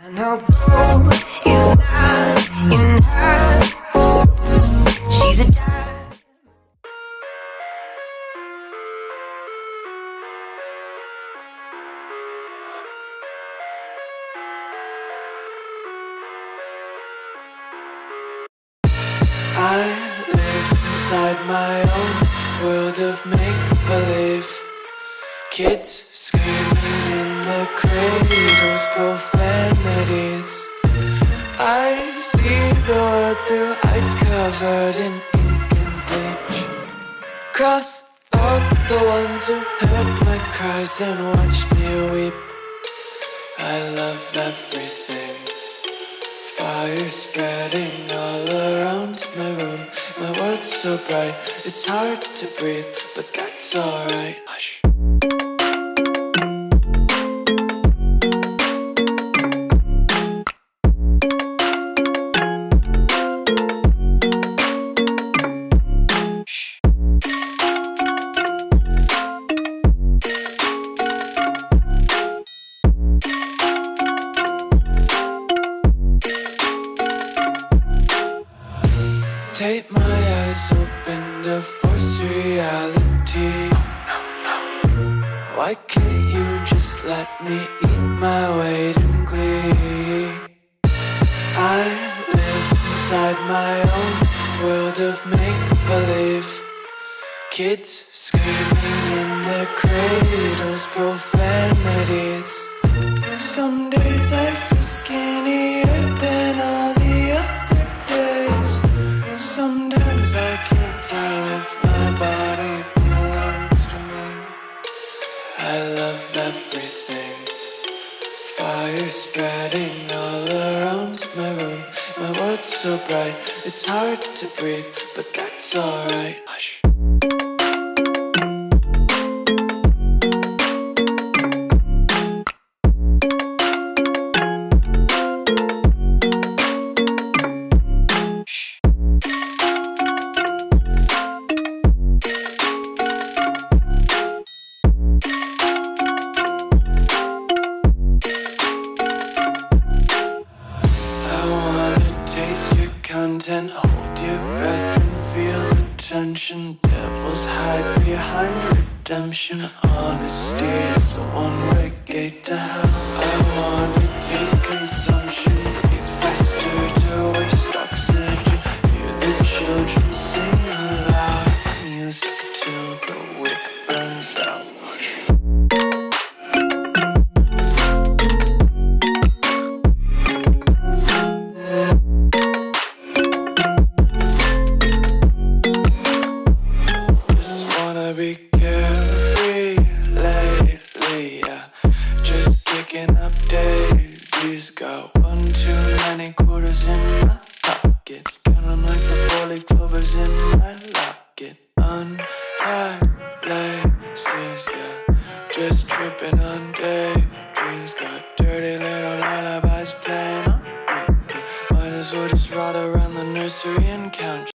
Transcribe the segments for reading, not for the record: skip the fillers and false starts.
No gold is not in her. She's a diamond. I live inside my own world of make-believe. Kids screaming in the cradles, profanities. I see the world through ice covered in ink and bleach. Cross out the ones who heard my cries and watched me weep. I love everything. Fire spreading all around my room. My world's so bright, it's hard to breathe, but that's alright. Hush. Take my eyes open to force reality. Why can't you just let me eat my weight in glee? I live inside my own world of make-believe. Kids screaming in their cradles, profanities. Some days I feel skinnier than all the other days. Sometimes I can't tell if my body belongs to me. I love everything. Fire spreading all around my room. My world's so bright, it's hard to breathe, but that's alright. Hush. Content, hold your breath and feel the tension. Devils hide behind redemption. Honesty is a one-way gate to hell. I wanna taste consumption. Breathe faster to waste oxygen. Hear the children sing aloud. It's music till the wick burns out. Be carefree lately, yeah. Just kicking up daisies. Got one too many quarters in my pockets. Count 'em like the 4-leaf clovers in my locket. Untied laces, yeah. Just tripping on daydreams. Got dirty little lullabies playing on repeat. Might as well just ride around the nursery and count.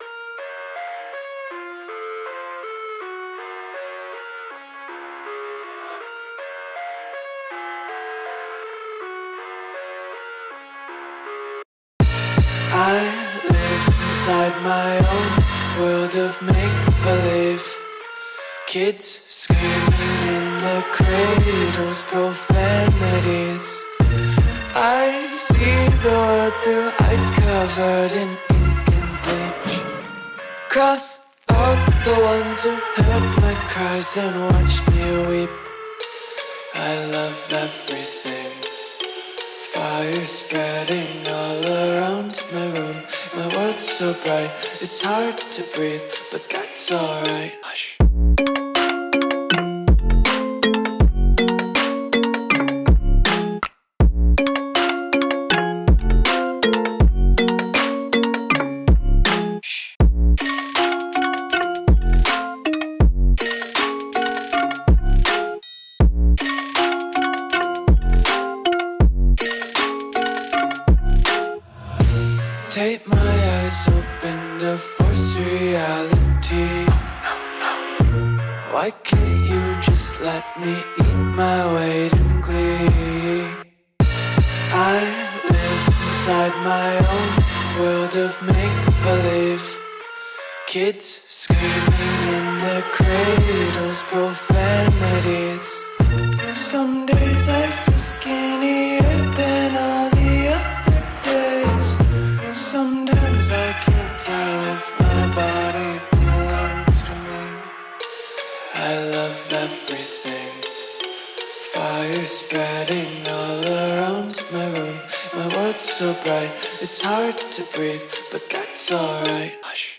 I live inside my own world of make-believe. Kids screaming in their cradles, profanities. I see the world through ice covered in ink and bleach. Cross out the ones who heard my cries and watched me weep. I love everything. Fire spreading all around my room. My world's so bright, it's hard to breathe, but that's alright. Hush. Take my eyes open to force reality. Why can't you just let me eat my weight in glee? I inside my own world of make-believe. Kids screaming in their cradles, profanities. Some days I feel skinnier than all the other days. Sometimes I can't tell if my body belongs to me. I love everything. Fire spreading all around my room. My world's so bright, it's hard to breathe, but that's alright. Hush.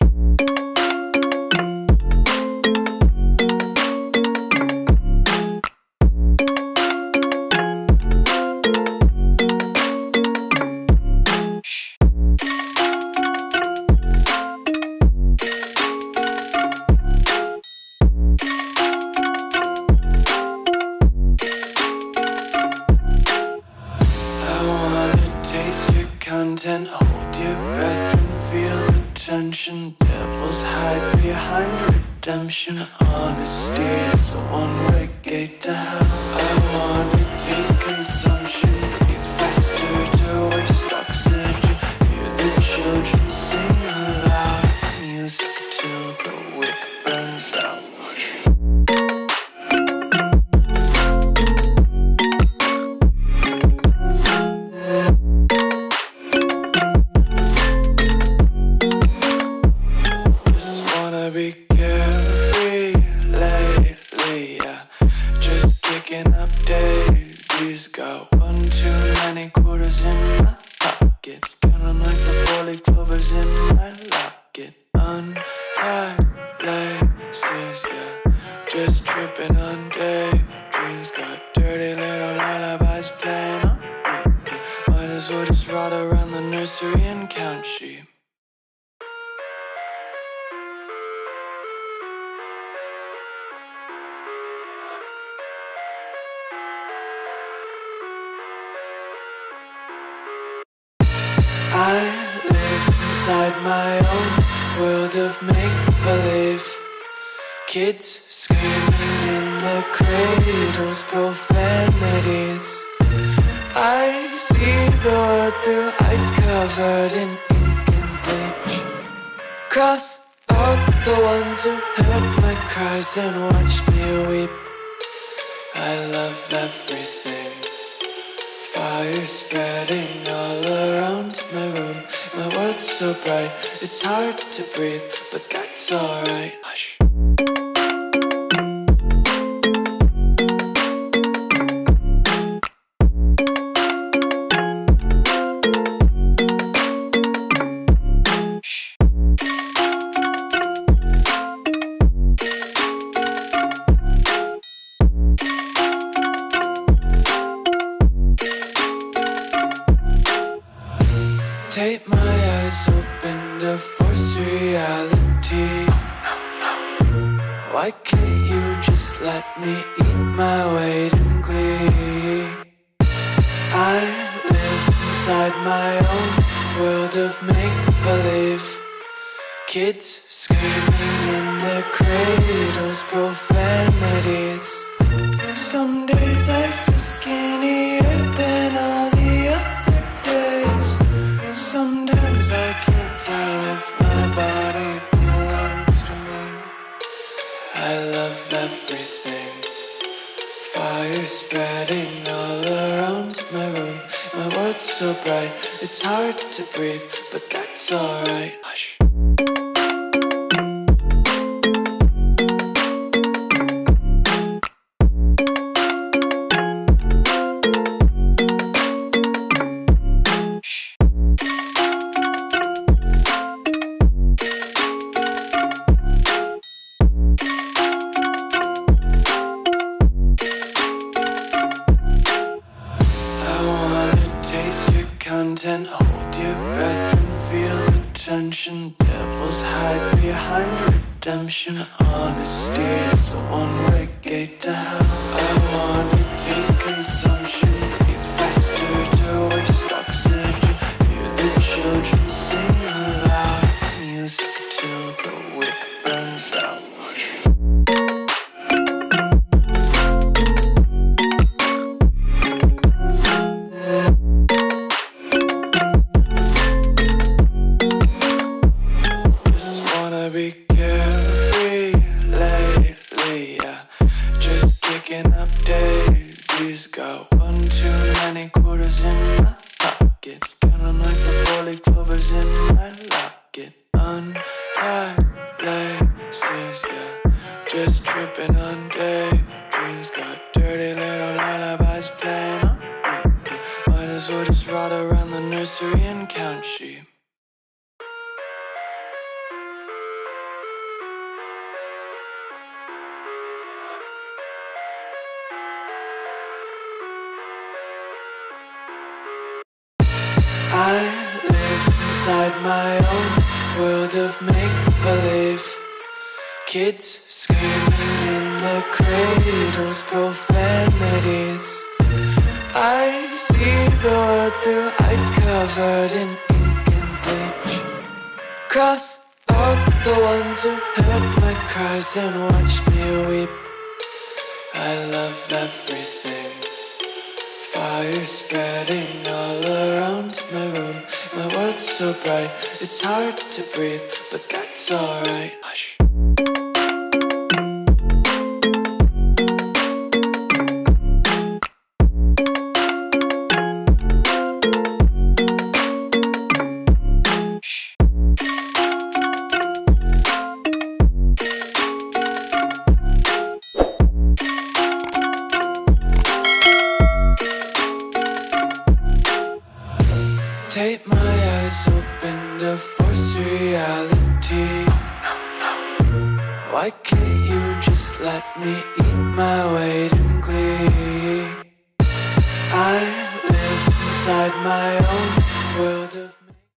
Content, hold your breath and feel the tension. Devils hide behind redemption. Honesty is a one-way gate to hell. I wanna taste consumption. Breathe faster to waste oxygen. Hear the children sing aloud. It's music till the wick burns out. Be carefree lately, yeah. Just kicking up daisies. Got one too many quarters in my pockets. Counting like the four-leaf clovers in my locket. Untied laces, yeah. Just tripping on daydreams. Got dirty little lullabies playing on repeat. Might as well just ride around the nursery and count sheep. I live inside my own world of make-believe. Kids screaming in their cradles, profanities. I see the world through eyes covered in ink and bleach. Cross out the ones who heard my cries and watched me weep. I love everything. Fire spreading all around my room. My world's so bright, it's hard to breathe, but that's alright. Hush. Take my eyes open to force reality. Why can't you just let me eat my weight in glee? I live inside my own world of make-believe. Kids screaming in their cradles, profanities. Some days I feel skinnier than all the other days. Sometimes I can't tell if my body belongs to me. I love everything. Fire spreading all around my room. My world's so bright, it's hard to breathe, but that's alright. Hush. Content, hold your breath and feel the tension. Devils hide behind redemption. Honesty is a one-way gate to hell. I wanna taste consumption. Breathe faster to waste oxygen. Hear the children sing aloud. It's music till the wick burns out. be carefree lately, yeah. Just kicking up daisies. Got one too many quarters in my pockets. Counting like the four-leaf clovers in my locket. Untied laces, yeah. Just tripping on daydreams. Got dirty little lullabies playing on repeat. Might as well just ride around the nursery and count sheep. I live inside my own world of make-believe. Kids screaming in the cradles, profanities. I see the world through ice covered in ink and bleach. Cross out the ones who heard my cries and watched me weep. I love everything. Fire spreading all around my room. My world's so bright, it's hard to breathe, but that's alright. Hush. Take my eyes open to force reality. Why can't you just let me eat my weight in glee? I live inside my own world of